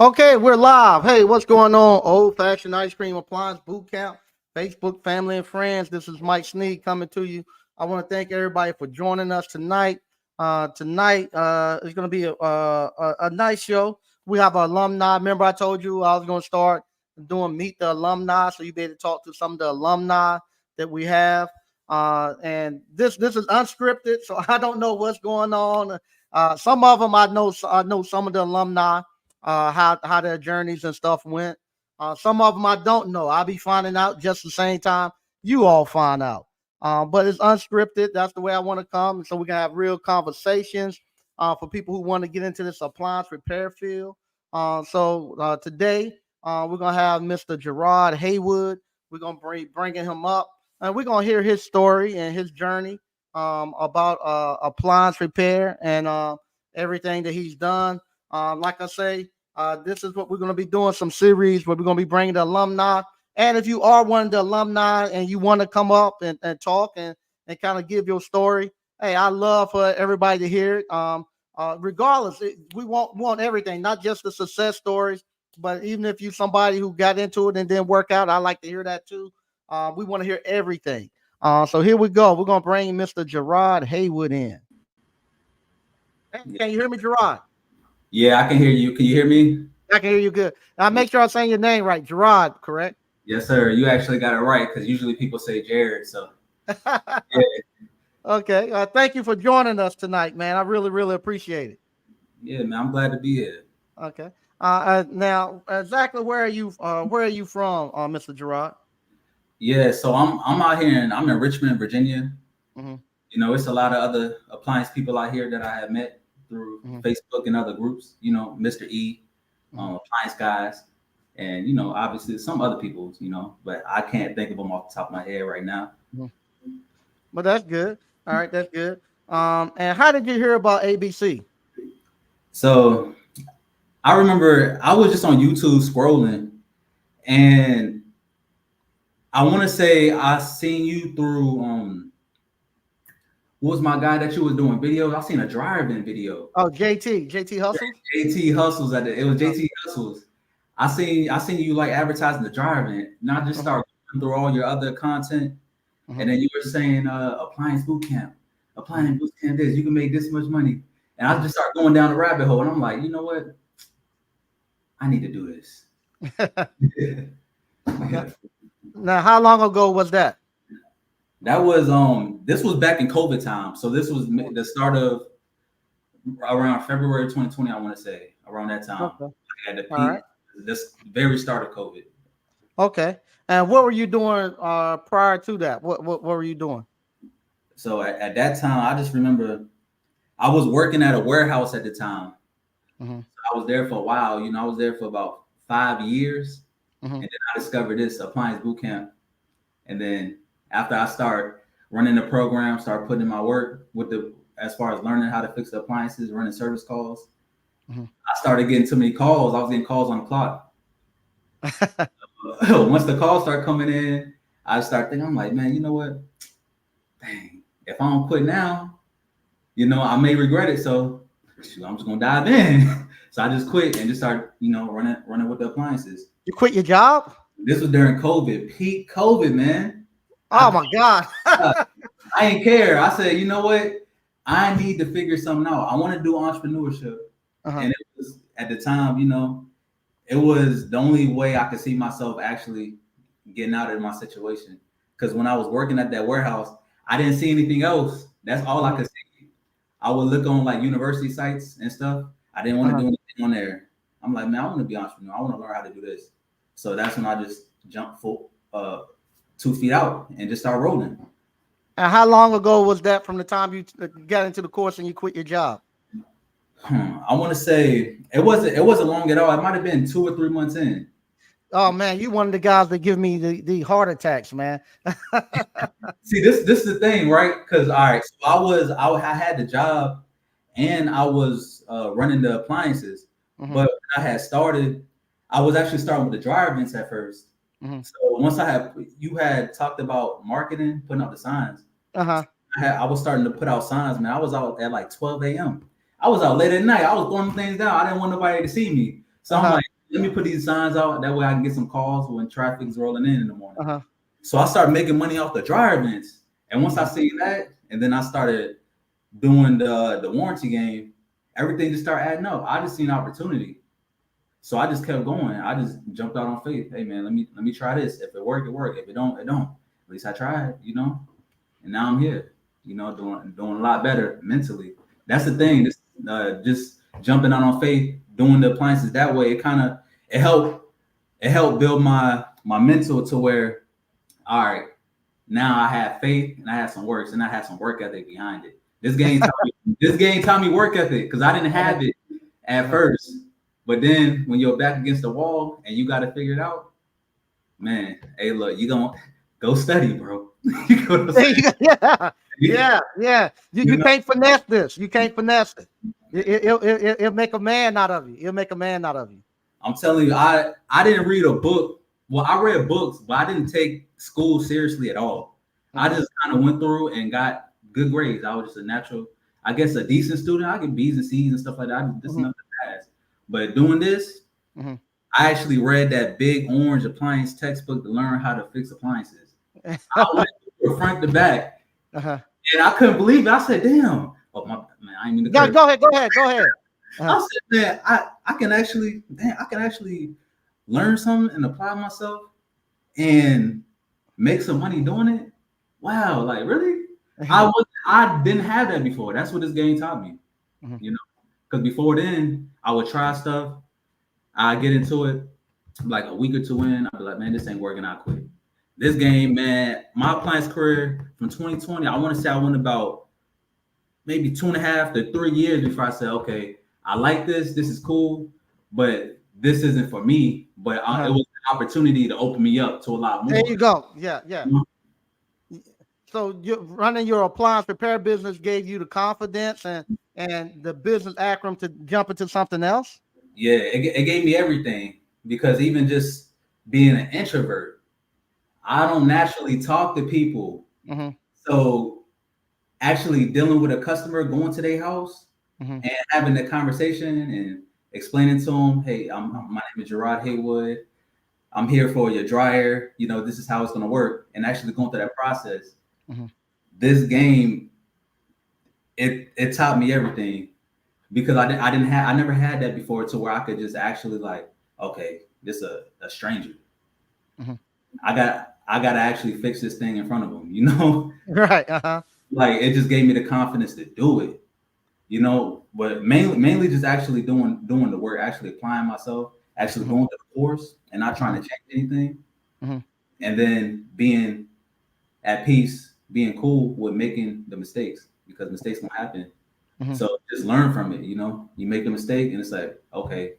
Okay, we're live. Hey, what's going on? Old fashioned ice cream appliance boot camp, Facebook family and friends. This is Mike Sneed coming to you. I want to thank everybody for joining us tonight. Tonight is going to be a nice show. We have an alumni. Remember, I told you I was going to start doing meet the alumni, so you be able to talk to some of the alumni that we have. And this is unscripted, so I don't know what's going on. Some of them I know. I know some of the alumni how their journeys and stuff went. Some of them I don't know. I'll be finding out just the same time you all find out. But it's unscripted. That's the way I want to come. So we can have real conversations for people who want to get into this appliance repair field. So today we're gonna have Mr. Jerod Haywood. We're gonna bringing him up, and we're gonna hear his story and his journey about appliance repair and everything that he's done. Like I say, this is what we're going to be doing some series where we're going to be bringing the alumni. And if you are one of the alumni and you want to come up and talk and kind of give your story, hey, I love for everybody to hear it. Regardless, we want everything, not just the success stories, but even if you somebody who got into it and didn't work out, I like to hear that too. We want to hear everything. So here we go. We're going to bring Mr. Jerod Haywood in. Hey, can you hear me, Jerod? Yeah, I can hear you. Can you hear me? I can hear you good. Now make sure I'm saying your name right. Gerard, correct? Yes, sir. You actually got it right because usually people say Jerod. So yeah, Okay. Thank you for joining us tonight, man. I really, really appreciate it. yeah, man. I'm glad to be here. Okay. Now, exactly where are you from, Mr. Gerard? Yeah, so I'm out here and I'm in Richmond, Virginia. Hmm. It's a lot of other appliance people out here that I have met through Hmm. Facebook and other groups. Mr. E, Hmm. appliance guys, and obviously some other people. But I can't think of them off the top of my head right now. Hmm. But that's good. All right, that's good. And how did you hear about ABC? So I remember I was just on YouTube scrolling, and I want to say I seen you through what was my guy that you was doing videos? I seen a driving video. Oh, JT Hustles. JT Hustles it was Uh, JT Hustles. I seen you like advertising the driving, and I just mhm, started going through all your other content, mhm, and then you were saying appliance boot camp, mhm. appliance boot camp this, you can make this much money. And I just started going down the rabbit hole, and I'm like, you know what? I need to do this. Okay. Now, how long ago was that? That was this was back in COVID time. So this was the start of around February 2020, I want to say, around that time. Okay. At the All peak, right. this very start of COVID. Okay. And what were you doing prior to that? What were you doing? So at that time, I just remember I was working at a warehouse at the time. Hmm. I was there for a while. I was there for about 5 years, Hmm. and then I discovered this appliance boot camp. And then after I start running the program, start putting in my work with the as far as learning how to fix the appliances, running service calls, Hmm. I started getting too many calls. I was getting calls on the clock. Once the calls start coming in, I start thinking, I'm like, man, you know what? Dang, if I don't quit now, I may regret it. So shoot, I'm just gonna dive in. So I just quit and just start, running with the appliances. You quit your job? This was during COVID, peak COVID, man. Oh I my God. I didn't care. I said, you know what? I need to figure something out. I want to do entrepreneurship. Uh-huh. And it was at the time, it was the only way I could see myself actually getting out of my situation. Because when I was working at that warehouse, I didn't see anything else. That's all I Mhm. could see. I would look on like university sites and stuff. I didn't want to Uh-huh. do anything on there. I'm like, man, I want to be an entrepreneur. I want to learn how to do this. So that's when I just jumped 2 feet out and just start rolling. And how long ago was that from the time you got into the course and you quit your job? I want to say it wasn't long at all. It might have been 2 or 3 months in. Oh man, you one of the guys that give me the heart attacks, man. See, this is the thing, right? Because all right, so I had the job and I was running the appliances, Hmm. but when I had started, I was actually starting with the dryer vents at first. Hmm. So once you had talked about marketing, putting out the signs. Uh-huh. I was starting to put out signs, man. I was out at like 12 a.m. I was out late at night. I was throwing things down. I didn't want nobody to see me. So I'm Uh-huh. like, let me put these signs out. That way I can get some calls when traffic's rolling in the morning. Uh-huh. So I started making money off the dryer vents. And once I seen that, and then I started doing the warranty game, everything just started adding up. I just seen opportunity. So I just kept going. I just jumped out on faith. Hey man, let me try this. If it work, it work. If it don't, it don't. At least I tried, you know. And now I'm here, you know, doing a lot better mentally. That's the thing. This just jumping out on faith, doing the appliances that way. It helped build my mental to where, all right, now I have faith and I have some works and I have some work ethic behind it. This game taught me work ethic because I didn't have it at first. But then when you're back against the wall and you got to figure it out, man, hey, look, you gonna go study, bro. Yeah. You can't finesse this. You can't finesse it. It'll make a man out of you. It'll make a man out of you. I'm telling you, I didn't read a book. Well, I read books, but I didn't take school seriously at all. I just kind of went through and got good grades. I was just a natural, I guess, a decent student. I get B's and C's and stuff like that. Just enough to pass. But doing this, I actually read that big orange appliance textbook to learn how to fix appliances. I went from front to back, and I couldn't believe it. I said, "Damn, oh my man, I ain't mean to." Go ahead. I said, "Man, I can actually learn something and apply myself and make some money doing it." Wow, like really? I didn't have that before. That's what this game taught me, you know. Because before then, I would try stuff. I get into it like a week or two in. I'd be like, man, this ain't working. I quit. This game, man, my appliance career from 2020, I want to say I went about maybe 2.5 to 3 years before I said, okay, I like this. This is cool, but this isn't for me. But it was an opportunity to open me up to a lot more. There you go. Yeah. Mm-hmm. So running your appliance repair business gave you the confidence and the business acumen to jump into something else? Yeah, it gave me everything, because even just being an introvert, I don't naturally talk to people. So actually dealing with a customer, going to their house and having the conversation and explaining to them, hey, my name is Jerod Haywood. I'm here for your dryer. You know, this is how it's going to work. And actually going through that process. This game, it taught me everything, because I never had that before, to where I could just actually like, okay, this a stranger. I got to actually fix this thing in front of them, you know? Right. Like, it just gave me the confidence to do it, you know, but mainly just actually doing the work, actually applying myself, actually going to the course and not trying to change anything. And then being at peace, being cool with making the mistakes, because mistakes won't happen. So just learn from it, you know. You make a mistake and it's like, okay,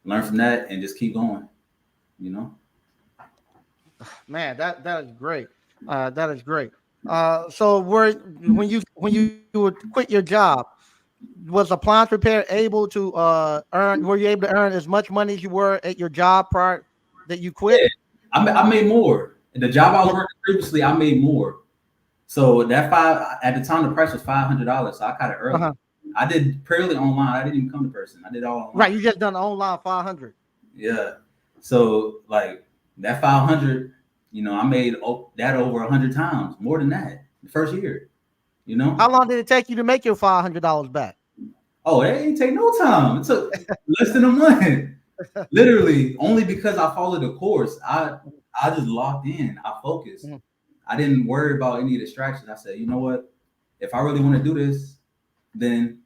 learn from that and just keep going, you know. Man, that is great. That is great. So when you would quit your job, was appliance repair able to were you able to earn as much money as you were at your job prior that you quit? Yeah, I made more. The job I was working previously, I made more. So that at the time, the price was $500. So I got it early. I did purely online. I didn't even come to person. I did all online. Right, you just done online 500. Yeah. So like that 500, you know, I made that over 100 times, more than that the first year. You know. How long did it take you to make your $500 back? Oh, it ain't take no time. It took less than a month. Literally, only because I followed the course. I just locked in. I focused. I didn't worry about any distractions. I said, you know what? If I really want to do this, then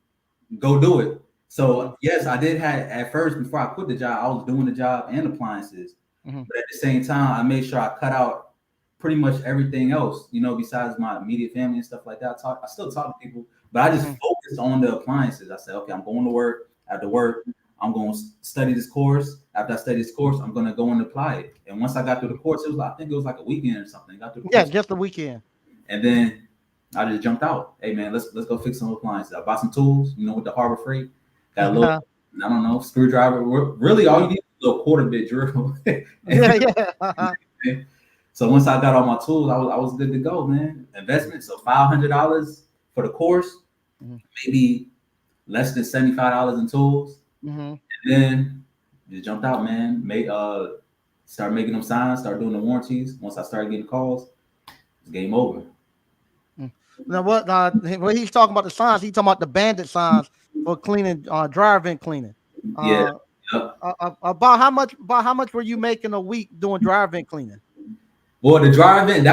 go do it. So yes, I did have at first, before I quit the job, I was doing the job and appliances. But at the same time, I made sure I cut out pretty much everything else, you know, besides my immediate family and stuff like that. I still talk to people, but I just focused on the appliances. I said, okay, I'm going to work. After work, I'm going to study this course. After I study this course, I'm going to go and apply it. And once I got through the course, I think it was like a weekend or something. Got through the course. Just a weekend. And then I just jumped out. Hey man, let's go fix some appliances. I bought some tools, you know, with the Harbor Freight. Got a little, I don't know, screwdriver. Really, all you need is a little quarter bit drill. So once I got all my tools, I was good to go, man. Investment, so $500 for the course, maybe less than $75 in tools. And then just jumped out, man. Start making them signs, start doing the warranties. Once I started getting calls, it's game over. Now, when he's talking about the signs, he's talking about the bandit signs for cleaning, dryer vent cleaning. Yeah. Uh, Yep. about how much were you making a week doing dryer vent cleaning? Well, the dryer vent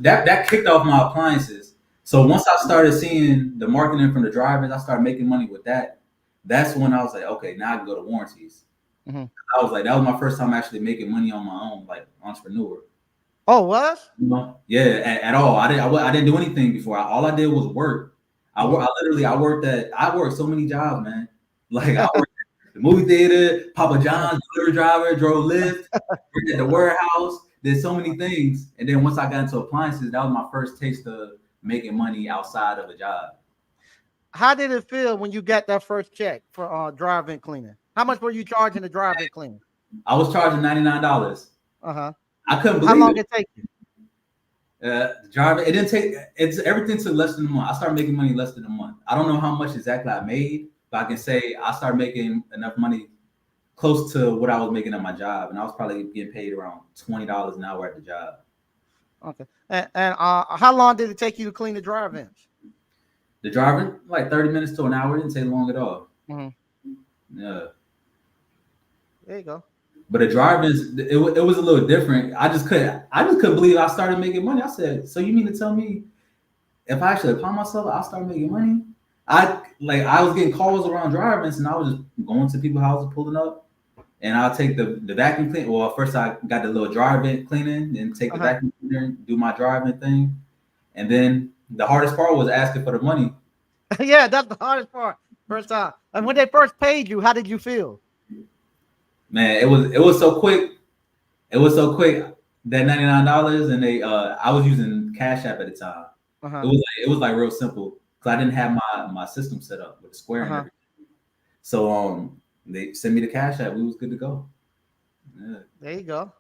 that kicked off my appliances. So once I started seeing the marketing from the dryer vents, I started making money with that. That's when I was like, okay, now I can go to warranties. Mm-hmm. I was like, that was my first time actually making money on my own, like entrepreneur. Oh, what? Yeah, at all. I didn't do anything before. All I did was work. I worked so many jobs, man. Like I worked at the movie theater, Papa John's, delivery driver, drove Lyft, worked at the warehouse, did so many things. And then once I got into appliances, that was my first taste of making money outside of a job. How did it feel when you got that first check for dryer vent cleaning? How much were you charging the dryer vent cleaning? I was charging $99. I couldn't believe How long did it take you? Driver, it's everything took less than a month. I started making money less than a month. I don't know how much exactly I made, but I can say I started making enough money close to what I was making at my job, and I was probably getting paid around $20 an hour at the job. Okay, and how long did it take you to clean the dryer vents? The driver, like 30 minutes to an hour, didn't take long at all. Yeah. There you go. But the drivers, it was a little different. I just couldn't believe I started making money. I said, so you mean to tell me if I actually apply myself, I'll start making money? I was getting calls around drivers, and I was just going to people's houses, pulling up, and I'll take the vacuum cleaner. Well, first I got the little dryer vent cleaning, then take the vacuum cleaner, do my driving thing. And then the hardest part was asking for the money. Yeah, that's the hardest part. First time. And when they first paid you, how did you feel? Man, it was so quick. It was so quick. That $99, and I was using Cash App at the time. It was like real simple because I didn't have my system set up with the Square and everything. So they sent me the Cash App. We was good to go. Yeah. There you go.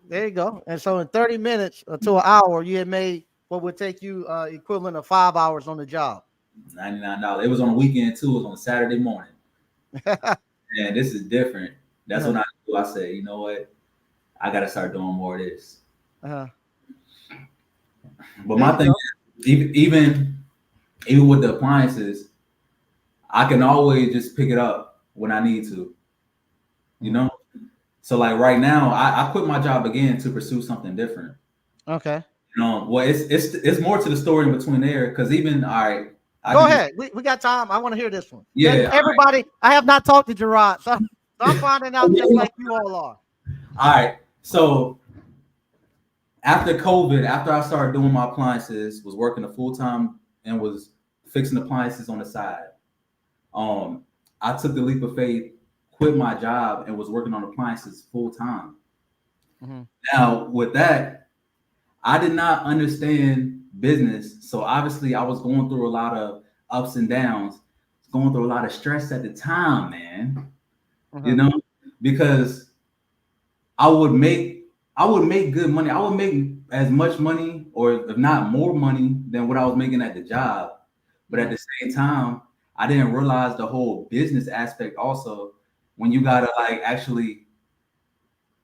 There you go. And so in 30 minutes to an hour, you had made what would take you equivalent of 5 hours on the job. $99. It was on a weekend too. It was on a Saturday morning. Man, this is different. That's when I said, you know what? I got to start doing more of this. But my thing is, even with the appliances, I can always just pick it up when I need to. You know? So like right now, I quit my job again to pursue something different. Okay. Well, it's more to the story in between there, because even go ahead. We got time. I want to hear this one. Yeah. Everybody, right. I have not talked to Jerod, so I'm finding out just like you all are. All right. So after COVID, after I started doing my appliances, was working a full time and was fixing appliances on the side. I took the leap of faith, quit my job, and was working on appliances full time. Now with that, I did not understand business. So obviously I was going through a lot of ups and downs, going through a lot of stress at the time, man. You know, because I would make good money. I would make as much money, or if not more money, than what I was making at the job. But at the same time, I didn't realize the whole business aspect also, when you gotta like actually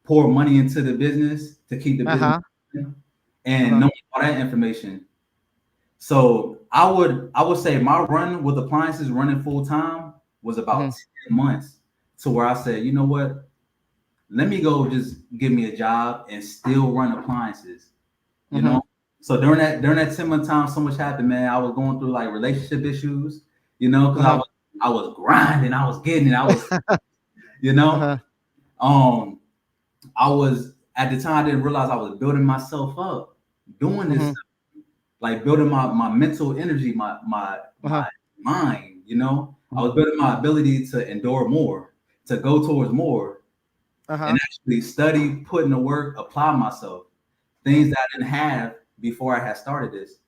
pour money into the business to keep the business and knowing all that information. So I would say my run with appliances running full time was about 10 months, to where I said, you know what? Let me go just give me a job and still run appliances. You know? So during that 10-month time, so much happened, man. I was going through like relationship issues, you know, because I was grinding, I was getting it, I was, you know, I was at the time, I didn't realize I was building myself up, doing this, like building my mental energy, my mind, you know. I was building my ability to endure more, to go towards more, and actually study, put in the work, apply myself, things that I didn't have before I had started this.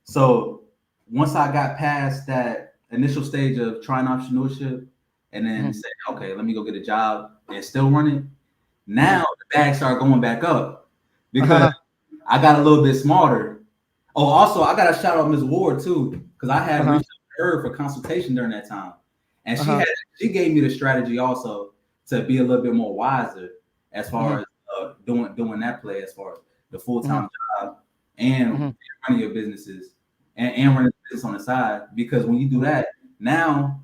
So once I got past that initial stage of trying entrepreneurship and then say, okay, let me go get a job and still run it, now the bags start going back up because I got a little bit smarter. Oh, also, I got to shout out Ms. Ward too, because I had reached out to her for consultation during that time. And she gave me the strategy also to be a little bit more wiser as far as doing that play, as far as the full-time job and running your businesses and running a business on the side. Because when you do that, now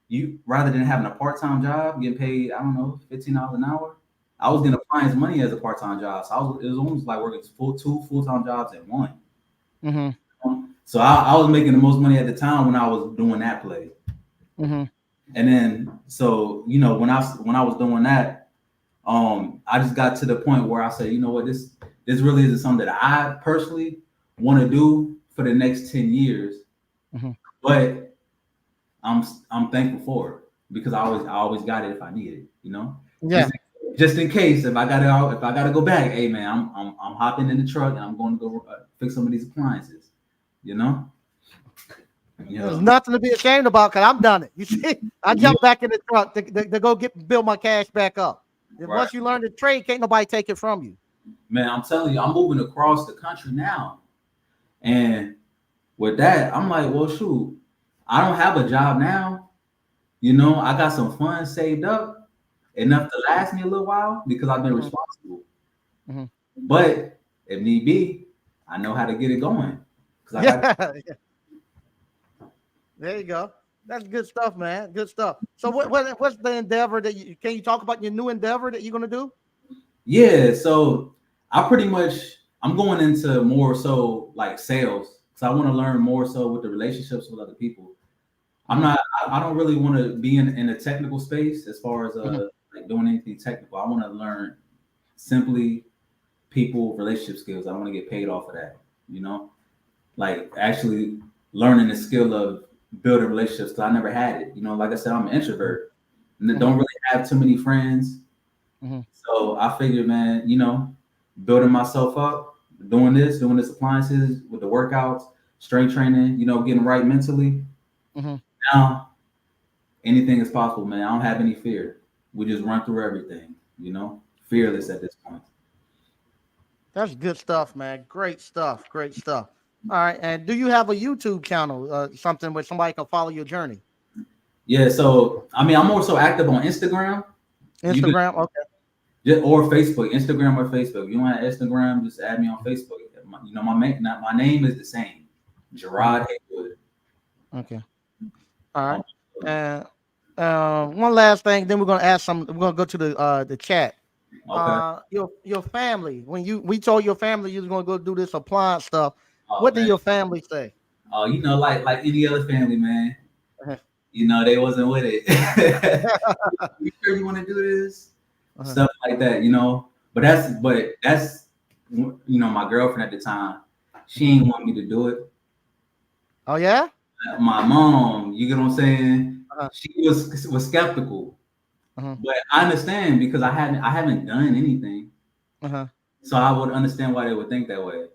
you, rather than having a part-time job getting paid, I don't know, $15 an hour, I was getting Appliance money as a part-time job. So it was almost like working two full-time jobs at one. So I was making the most money at the time when I was doing that play. And then, so, you know, when I was doing that, I just got to the point where I said, you know what, this really isn't something that I personally want to do for the next 10 years. But I'm thankful for it because I always got it if I need it, you know. Yeah. Just in case if I gotta go back, hey man, I'm hopping in the truck and I'm going to go fix some of these appliances, you know. There's nothing to be ashamed about because I've done it. You see, I jumped back in the truck to go build my cash back up. And once you learn the trade, can't nobody take it from you. Man, I'm telling you, I'm moving across the country now, and with that, I'm like, well, shoot, I don't have a job now. You know, I got some funds saved up enough to last me a little while because I've been responsible. But if need be, I know how to get it going. There you go. That's good stuff, man. Good stuff. So what's the endeavor that can you talk about your new endeavor that you're gonna do? Yeah, so I'm going into more so like sales because I want to learn more so with the relationships with other people. I don't really want to be in a technical space as far as like doing anything technical. I want to learn simply people relationship skills. I want to get paid off of that, you know, like actually learning the skill of building relationships. Because I never had it, you know. Like I said, I'm an introvert and don't really have too many friends. So I figured, man, you know, building myself up, doing this appliances with the workouts, strength training, you know, getting right mentally. Now anything is possible, man. I don't have any fear. We just run through everything, you know, fearless at this point. That's good stuff, man. Great stuff. Great stuff. All right. And do you have a YouTube channel, something where somebody can follow your journey? Yeah. So, I mean, I'm more so active on Instagram. Okay. Or Facebook, Instagram or Facebook. If you want Instagram, just add me on Facebook. You know, my name is the same, Jerod Haywood. Okay. All right. And one last thing, then we're gonna ask some. We're gonna go to the chat. Okay. Your family. When we told your family you was gonna go do this appliance stuff, what did Man. your family say? You know, like any other family, man. You know, they wasn't with it. You sure you want to do this? Stuff like that, you know. But that's you know, my girlfriend at the time, she ain't want me to do it. Oh yeah? My mom, you get what I'm saying? She was skeptical. But I understand because I haven't done anything. So I would understand why they would think that way.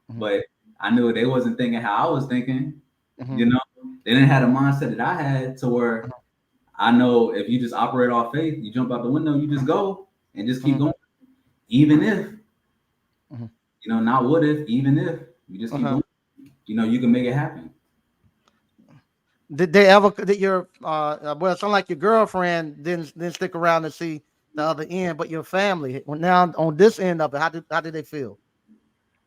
But I knew they wasn't thinking how I was thinking. You know, they didn't have the mindset that I had to where I know if you just operate off faith, you jump out the window, you just go and just keep going. Even if, you know, not what if, even if you just keep going, you know, you can make it happen. Did your well, it sounded like your girlfriend didn't stick around to see the other end, but your family, well, now on this end of it, how did they feel?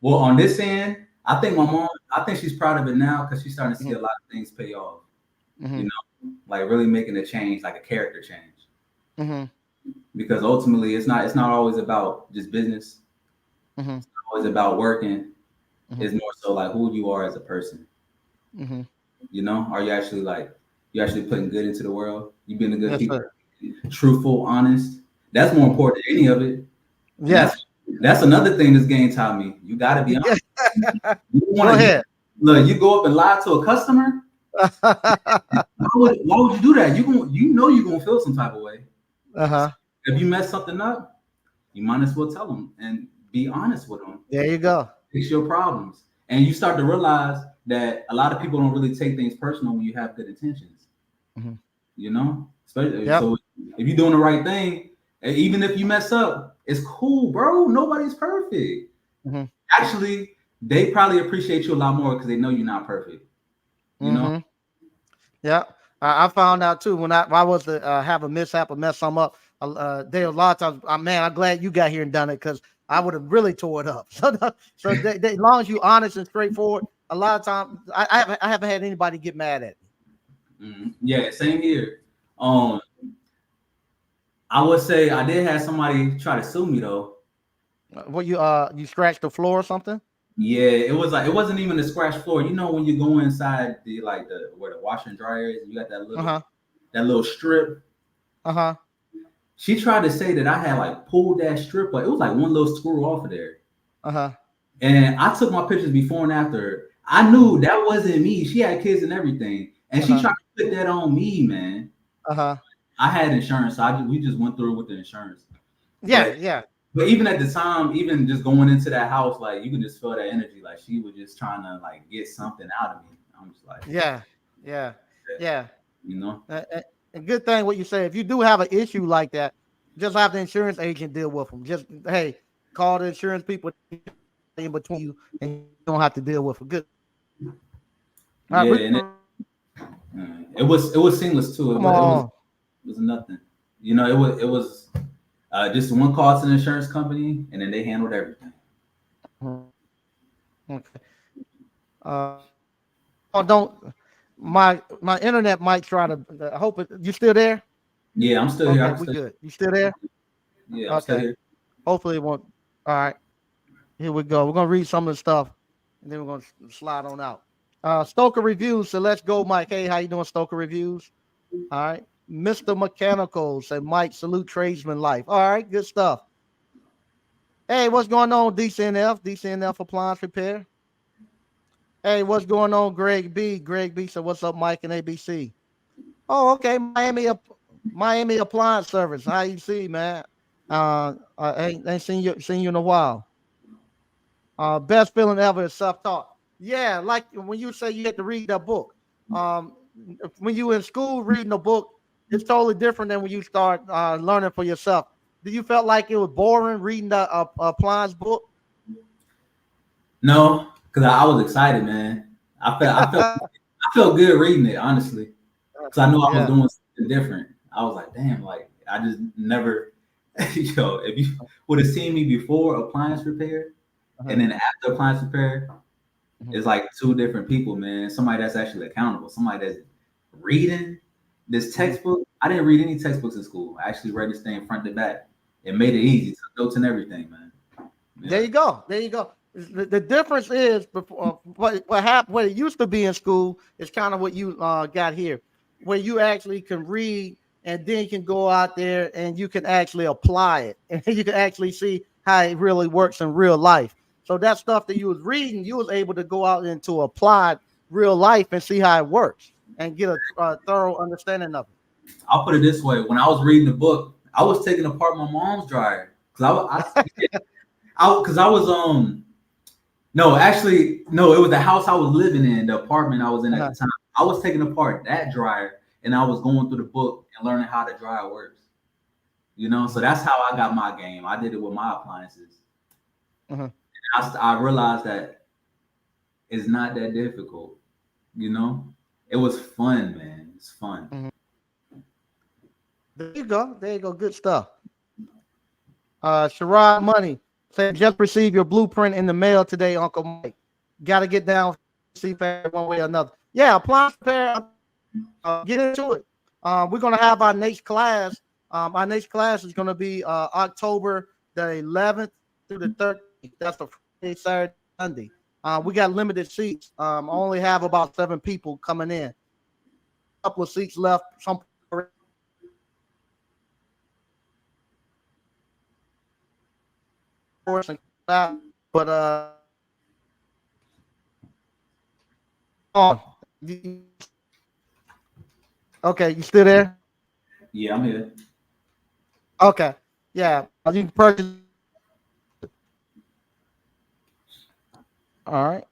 Well, on this end, I think my mom, I think she's proud of it now because she's starting to see a lot of things pay off. You know, like really making a change, like a character change. Because ultimately, it's not always about just business. It's not always about working. It's more so like who you are as a person. You know, are you actually putting good into the world? You being a good people, truthful, honest. That's more important than any of it. Yeah. That's another thing this game taught me. You got to be honest. Go ahead. Look, you go up and lie to a customer. why would you do that? You know you're gonna feel some type of way. If you mess something up, you might as well tell them and be honest with them. There you go. Fix your problems, and you start to realize that a lot of people don't really take things personal when you have good intentions. You know, especially so if you're doing the right thing, even if you mess up, it's cool, bro. Nobody's perfect. Actually, they probably appreciate you a lot more because they know you're not perfect. You know? Yeah. I found out too when I was to have a mishap or mess something up. there are a lot of times, man, I'm glad you got here and done it because I would have really tore it up. So as long as you honest and straightforward, a lot of times I haven't had anybody get mad at me. Yeah, same here. I would say I did have somebody try to sue me though. What you scratched the floor or something? Yeah, it was like it wasn't even a scratch floor. You know when you go inside the where the washer and dryer is, and you got that little strip. She tried to say that I had like pulled that strip, like it was like one little screw off of there. And I took my pictures before and after. I knew that wasn't me. She had kids and everything, and she tried to put that on me, man. I had insurance, so we just went through it with the insurance. Yeah. But even at the time, even just going into that house, like you can just feel that energy. Like she was just trying to like get something out of me. I'm just like, yeah. You know, a good thing what you say. If you do have an issue like that, just have the insurance agent deal with them. Just hey, call the insurance people in between you, and you don't have to deal with them. Good. And it was seamless too. It was nothing. You know, it was just one call to the insurance company, and then they handled everything. Okay. Don't my internet might try to. I hope you still there. Yeah, I'm still here. We good. You still there? Yeah, I'm still here. Hopefully it won't. All right. Here we go. We're gonna read some of the stuff, and then we're gonna slide on out. Stoker Reviews. So let's go, Mike. Hey, how you doing, Stoker Reviews? All right. Mr. Mechanical say, Mike, salute tradesman life. All right, good stuff. Hey, what's going on, DCNF Appliance Repair? Hey, what's going on, Greg B? Greg B said, what's up, Mike and ABC? Oh, okay, Miami Appliance Service. How you see, man? I ain't seen you in a while. Best feeling ever is self-taught. Yeah, like when you say you had to read that book. When you in school reading a book, it's totally different than when you start learning for yourself. Do you felt like it was boring reading the appliance book? No, because I was excited, man. I felt good reading it, honestly, because I knew I was doing something different. I was like, damn, like I just never, if you would have seen me before appliance repair and then after appliance repair, it's like two different people, man. Somebody that's actually accountable, somebody that's reading this textbook. I didn't read any textbooks in school. I actually read this thing front to back. It made it easy, took notes and everything, man. Yeah. There you go. The difference is before what happened. What it used to be in school is kind of what you got here, where you actually can read and then you can go out there and you can actually apply it, and you can actually see how it really works in real life. So that stuff that you was reading, you was able to go out into applied real life and see how it works and get a thorough understanding of it. I'll put it this way: when I was reading the book, I was taking apart my mom's dryer because I was no, actually no, it was the house I was living in, the apartment I was in at the time. I was taking apart that dryer and I was going through the book and learning how the dryer works. You know, so that's how I got my game. I did it with my appliances. And I realized that it's not that difficult. You know, it was fun, man. It's fun. There you go. Good stuff. Jerod Money said, just received your blueprint in the mail today, Uncle Mike. Got to get down, see one way or another. Yeah, appliance repair. Get into it. We're going to have our next class. Our next class is going to be October the 11th through the 13th. That's the Friday, Saturday, Sunday. We got limited seats. I only have about 7 people coming in. A couple of seats left. Some but okay, you still there? Yeah, I'm here. Okay, yeah, you can purchase. All right.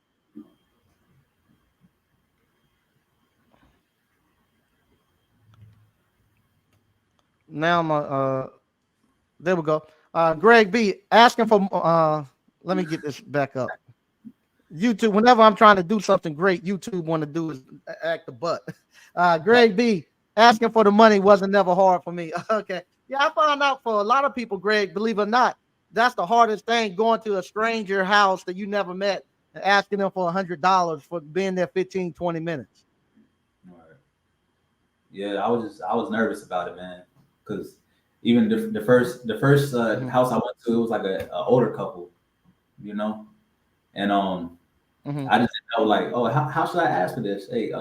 Now I'm there we go. Greg B asking for let me get this back up. YouTube, whenever I'm trying to do something great, YouTube want to do is act the butt. Greg B asking for the money wasn't never hard for me. Okay. Yeah, I found out for a lot of people, Greg, believe it or not, that's the hardest thing, going to a stranger house that you never met and asking them for $100 for being there 15, 20 minutes. Right. Yeah, I was nervous about it, man, because even the first Mhm, house I went to, it was like a older couple, you know, and mhm. I just didn't know like, oh, how should I ask for this? Hey,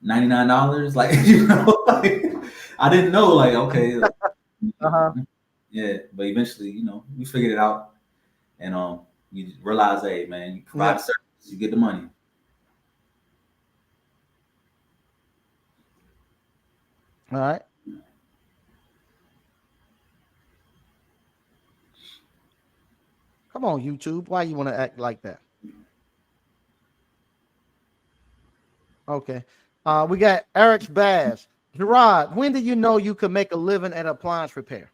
$99, like like I didn't know, like okay, Uh-huh. yeah, but eventually, we figured it out, and you realize, hey, man, you Yeah. provide a service, you get the money. All right. Come on, YouTube. Why you want to act like that? Okay. We got Eric's Bass. Jerod, when did you know you could make a living at appliance repair?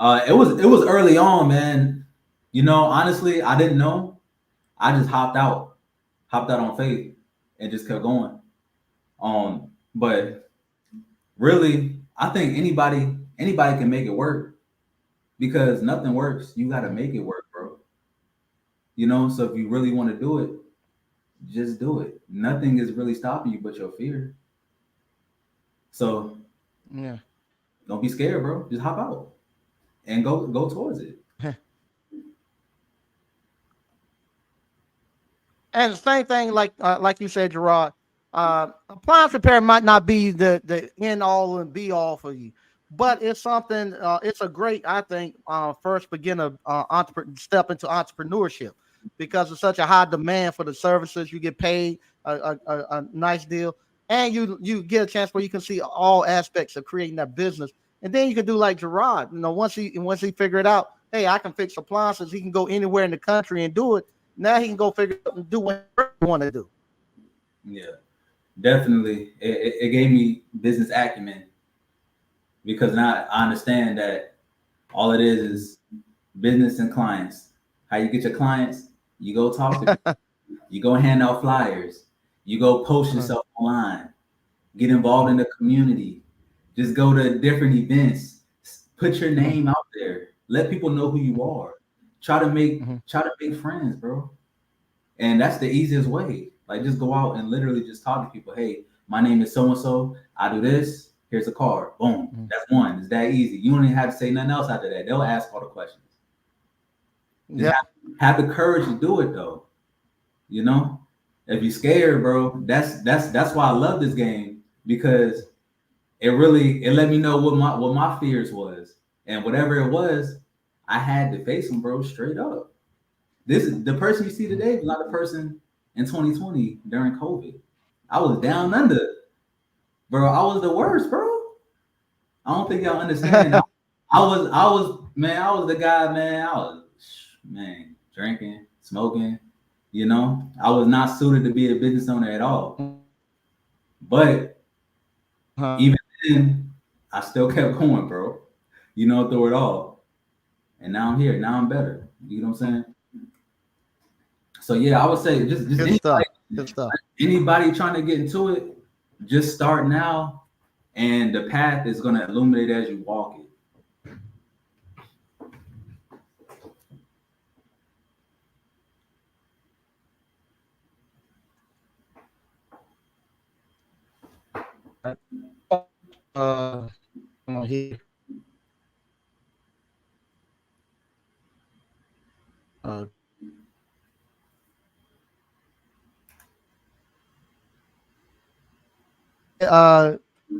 It was early on, man. Honestly, I didn't know. I just hopped out on faith, and just kept going. But really, I think anybody can make it work, because nothing works. You got to Mhm. make it work, bro. So if you really want to do it, just do it. Nothing is really stopping you but your fear. So Yeah. don't be scared, bro. Just hop out and go towards it. And the same thing, like you said, Gerard, appliance repair might not be the end all and be all for you, but it's something. It's a great, I think, first beginner step into entrepreneurship, because it's such a high demand for the services. You get paid a nice deal, and you get a chance where you can see all aspects of creating that business, and then you can do like Gerard. Once he figure it out, hey, I can fix appliances. He can go anywhere in the country and do it. Now he can go figure out and do whatever he want to do. Yeah, definitely. It gave me business acumen, because now I understand that all it is business and clients. How you get your clients? You go talk to people. You go hand out flyers. You go post Uh-huh. yourself online. Get involved in the community. Just go to different events. Put your Mhm, name out there. Let people know who you mhm, are. Try to make mhm, try to make friends, bro. And that's the easiest way. Like, just go out and literally just talk to people. Hey, my name is so and so. I do this. Here's a card. Boom. mhm. That's one. It's that easy. You don't even have to say nothing else after that. They'll ask all the questions. Just Yep. have the courage to do it though. You know, if you're scared, bro, that's why I love this game, because it let me know what my fears was, and whatever it was, I had to face them, bro, straight up. This is the person you see Mhm. today was not the person in 2020 during COVID. I was down under, bro. I was the worst, bro. I don't think y'all understand. I was the guy, man. I was, man, drinking, smoking. I was not suited to be a business owner at all. But Uh-huh. even then, I still kept going, bro. Through it all. And now I'm here. Now I'm better. You know what I'm saying? So yeah, I would say just Good stuff. Good stuff. anybody trying to get into it, just start now, and the path is gonna illuminate as you walk it. Uh, come on here. Uh,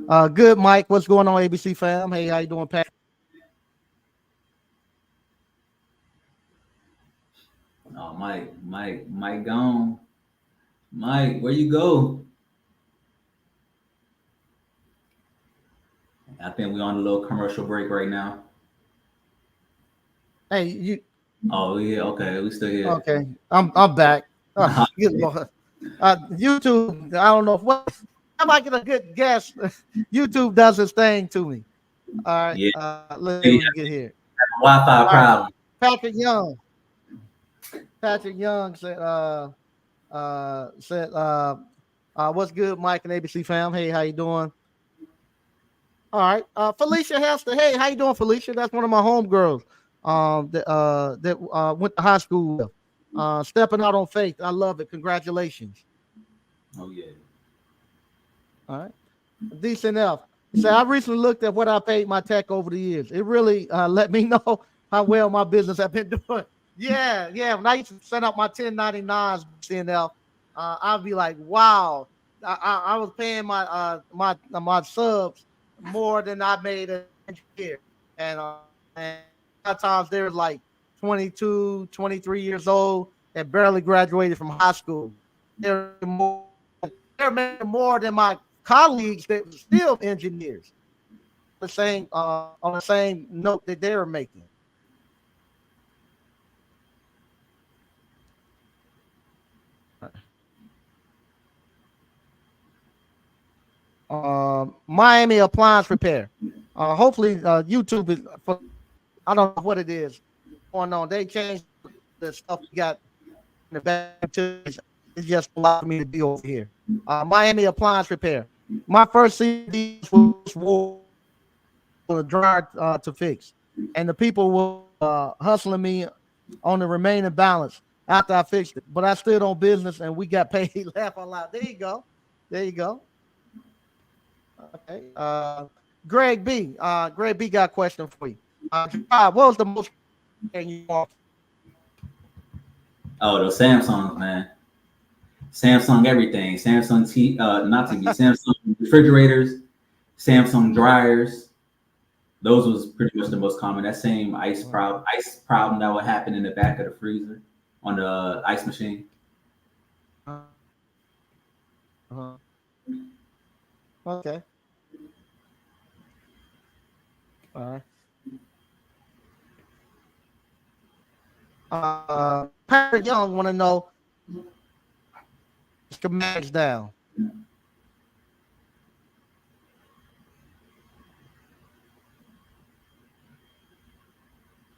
uh, good, Mike. What's going on, ABC fam? Hey, how you doing, Pat? Oh, Mike gone. Mike, where you go? I think we're on a little commercial break right now. Hey, you Oh yeah, okay, we still here. okay? I'm back. Oh, good Lord. YouTube. I don't know what. If I get a good guess, YouTube does its thing to me. All right. Yeah, Let's see yeah, what we can get here. Wi-Fi All right. problem. Patrick Young. Patrick Young said, what's good, Mike and ABC fam? Hey, how you doing? All right. Felicia Hester. Hey, how you doing, Felicia? That's one of my homegirls. That went to high school with. Stepping out on faith. I love it. Congratulations. Oh yeah. All right. Decent enough. So I recently looked at what I paid my tech over the years. It really let me know how well my business have been doing. Yeah, yeah. When I used to send out my 1099s, CNL, I'd be like, wow, I was paying my subs more than I made a year. And a lot of times they're like 22, 23 years old and barely graduated from high school. They're making more than my colleagues that were still engineers. On the same note that they were making. Miami Appliance Repair. Hopefully, YouTube is. I don't know what it is going on. They changed the stuff we got in the back. It's just a lot for me to be over here. Miami Appliance Repair. My first CD was a dryer to fix, and the people were hustling me on the remaining balance after I fixed it. But I stood on business, and we got paid. Laugh out loud. There you go. There you go. Okay. Greg B. Greg B. got a question for you. What was the most you want? Oh, those Samsungs, man. Samsung everything. Samsung not TV. Samsung refrigerators, Samsung dryers. Those was pretty much the most common. That same ice problem that would happen in the back of the freezer on the ice machine. Uh-huh. Okay. All right. Patrick Young want to know schematics down.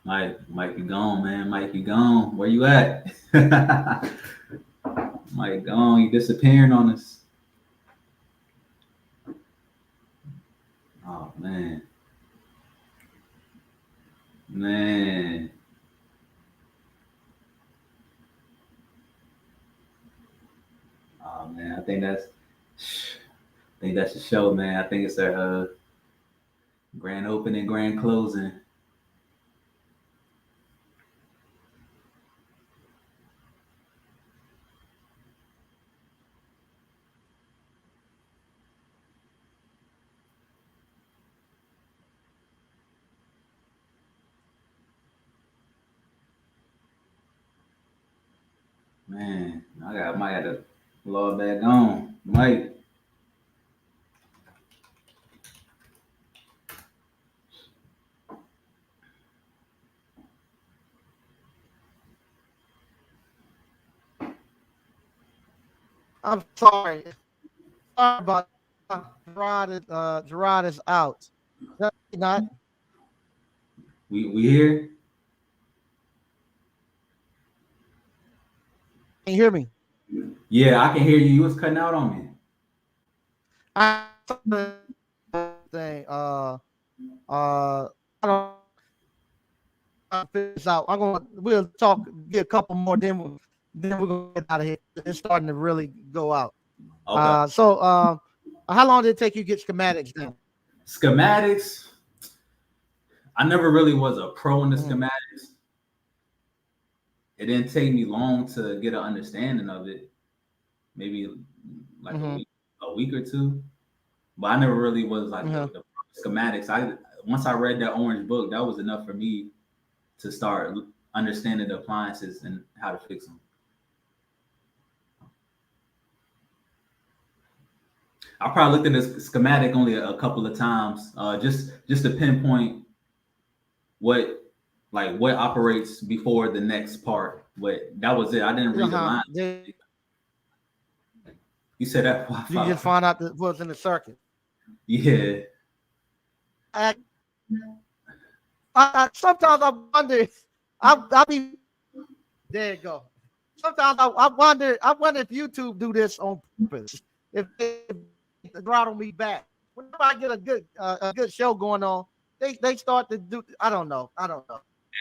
Mike, you gone, man. Mike, you gone. Where you at? Mike, gone. You disappearing on us. Oh man, man. Oh man, I think that's the show, man. I think it's our grand opening, grand closing. Man, might have to log back on. Mike. I'm sorry. Sorry about Jerod is out. No, he's not. We here? Can you hear me? Yeah, I can hear you. You was cutting out on me. I thing. I don't figure this out. We'll talk, get a couple more, then we're gonna get out of here. It's starting to really go out. Okay. How long did it take you to get schematics down? Schematics. I never really was a pro in the Mhm. schematics. It didn't take me long to get an understanding of it. Maybe like Mhm. a week or two. But I never really was like Mhm. the schematics. Once I read that orange book, that was enough for me to start understanding the appliances and how to fix them. I probably looked at this schematic only a couple of times, just to pinpoint what what operates before the next part. But that was it. I didn't read the line. You said that You just find out that what's in the circuit. Yeah. Sometimes I wonder. I be there. You go. Sometimes I wonder. I wonder if YouTube do this on purpose. If they throttle me back. whenever I get a good show going on, they start to do. I don't know.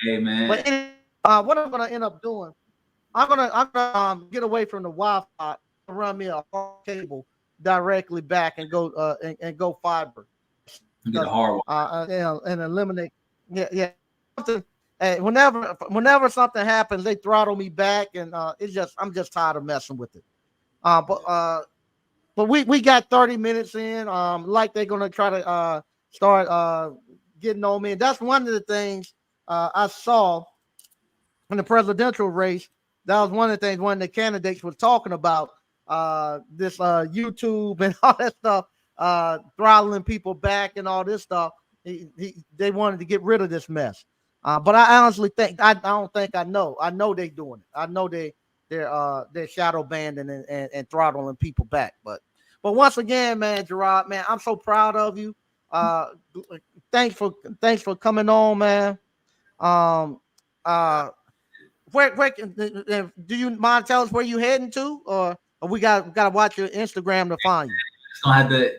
Hey man. But anyway, what I'm gonna end up doing, I'm gonna get away from the Wi-Fi, run me a hard cable directly back and go and go fiber. Get a hard one. And eliminate. Yeah. Whenever something happens, they throttle me back, and I'm just tired of messing with it. But we got 30 minutes in. Like they're gonna try to start getting on me. And that's one of the things I saw in the presidential race. That was one of the things one of the candidates was talking about this YouTube and all that stuff, throttling people back and all this stuff. They wanted to get rid of this mess. But I honestly think I don't think I know. I know they're doing it. I know they're shadow banding and throttling people back. But once again, man, Jerod, man, I'm so proud of you. Thanks for coming on, man. Where do you mind tell us where you heading to, or we gotta watch your Instagram to find you?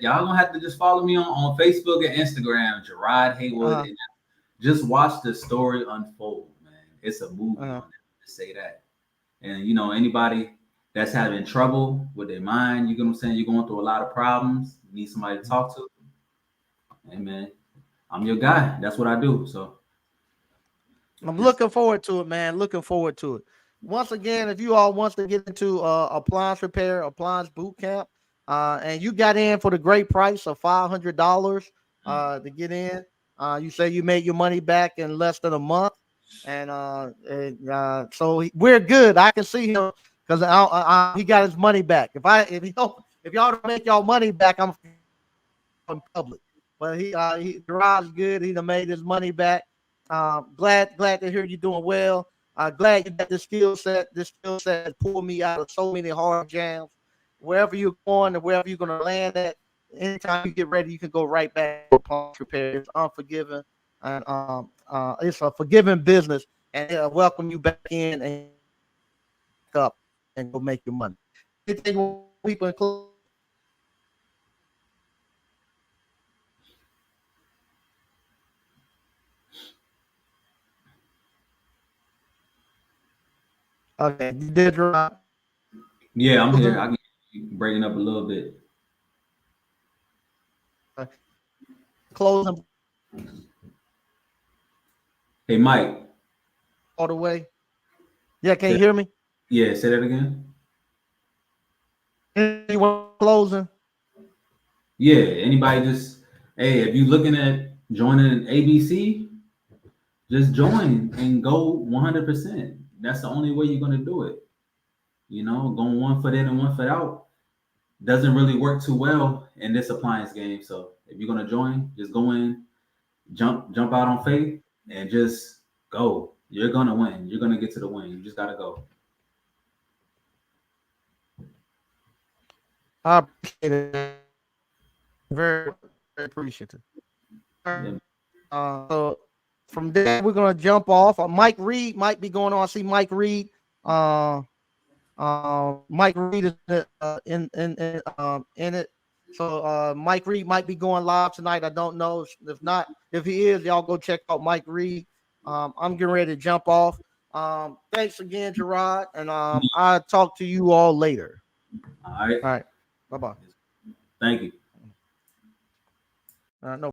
Y'all gonna have to just follow me on Facebook and Instagram, Jerod Haywood. And just watch the story unfold, man. It's a movie on it, to say that. And anybody that's having trouble with their mind, you get what I'm saying, you're going through a lot of problems, you need somebody to talk to. Hey man, I'm your guy. That's what I do. So I'm looking forward to it, man. Looking forward to it. Once again, if you all wants to get into appliance repair, appliance boot camp, and you got in for the great price of $500 to get in, you say you made your money back in less than a month, and so we're good. I can see him because he got his money back. If y'all don't make y'all money back, I'm in public. But Jerod's good. He done made his money back. Glad to hear you doing well. Glad you got this skill set. This skill set has pulled me out of so many hard jams. Wherever you're going and wherever you're gonna land at, anytime you get ready, you can go right back to appliance repair. It's unforgiving, and it's a forgiving business, and they'll welcome you back in and up and go make your money. People include. Okay, you did right. Yeah, I'm here. I can breaking up a little bit. Closing Hey, Mike. all the way. Yeah, can you hear me? Yeah, say that again. You want closing? Yeah, anybody just, hey, if you looking at joining ABC, just join and go 100%. That's the only way you're gonna do it. Going 1 foot in and 1 foot out doesn't really work too well in this appliance game. So if you're gonna join, just go in, jump out on faith, and just go. You're gonna win. You're gonna get to the win. You just gotta go. I appreciate it. Very, very appreciative. Yeah. So from there, we're gonna jump off. Mike Reed might be going on. I see Mike Reed. Mike Reed is in it. So Mike Reed might be going live tonight. I don't know. If not, if he is, y'all go check out Mike Reed. I'm getting ready to jump off. Thanks again, Jerod, and I'll talk to you all later. All right. All right. Bye-bye. Thank you. No